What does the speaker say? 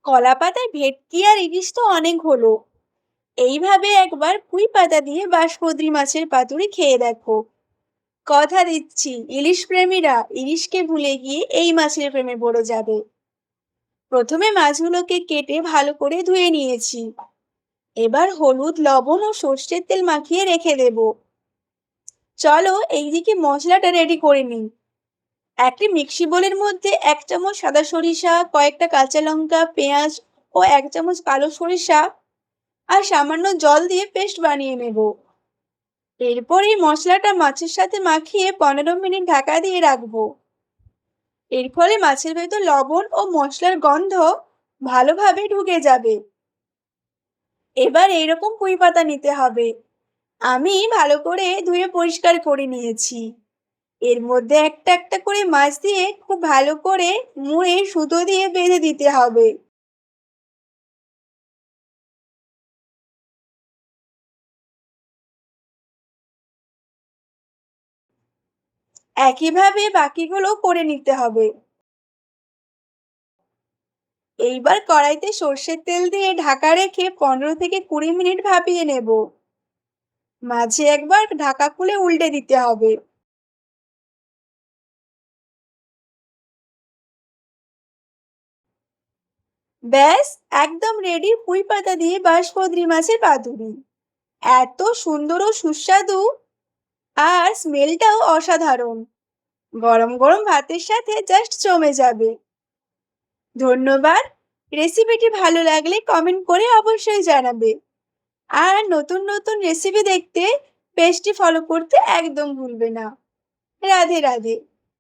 কলা পাতায় ভেটকি আর ইলিশ তো অনেক হলো। এইভাবে একবার পুঁই পাতা দিয়ে বাঁশপদ্রি মাছের পাতুরি খেয়ে দেখো। কথা দিচ্ছি, ইলিশ প্রেমীরা ইলিশকে ভুলে গিয়ে এই মাছের প্রেমে পড়ে যাবে। প্রথমে মাছগুলোকে কেটে ভালো করে ধুয়ে নিয়েছি। এবার হলুদ, লবণ ও সর্ষের তেল মাখিয়ে রেখে দেব। চলো এইদিকে মশলাটা রেডি করে নিই। একটি মিক্সি বোলের মধ্যে 1 চামচ সাদা সরিষা, কয়েকটা কাঁচা লঙ্কা, পেঁয়াজ ও 1 চামচ কালো সরিষা আর সামান্য জল দিয়ে পেস্ট বানিয়ে নেব। এরপর এই মশলাটা মাছের সাথে মাখিয়ে 15 মিনিট ঢাকা দিয়ে রাখবো। এর ফলে মাছের ভেতর লবণ ও মশলার গন্ধ ভালোভাবে ঢুকে যাবে। এবার এইরকম পুঁই পাতা নিতে হবে। আমি ভালো করে ধুয়ে পরিষ্কার করে নিয়েছি। এর মধ্যে একটা একটা করে মাছ দিয়ে খুব ভালো করে মুড়ে সুতো দিয়ে বেঁধে দিতে হবে। একইভাবে বাকিগুলো করে নিতে হবে। এইবার কড়াইতে সর্ষের তেল দিয়ে ঢাকা রেখে 15 থেকে 20 মিনিট ভাপিয়ে নেব। মাঝে একবার ঢাকা খুলে উল্টে দিতে হবে। ব্যাস, একদম রেডি পুঁই পাতা দিয়ে বাঁশপদ্রি মাছের পাতুরি। এত সুন্দর ও সুস্বাদু, আর স্মেলটাও অসাধারণ। গরম গরম ভাতের সাথে জাস্ট জমে যাবে। ধন্যবাদ। রেসিপিটি ভালো লাগলে কমেন্ট করে অবশ্যই জানাবে। আর নতুন নতুন রেসিপি দেখতে পেজটি ফলো করতে একদম ভুলবে না। রাধে রাধে।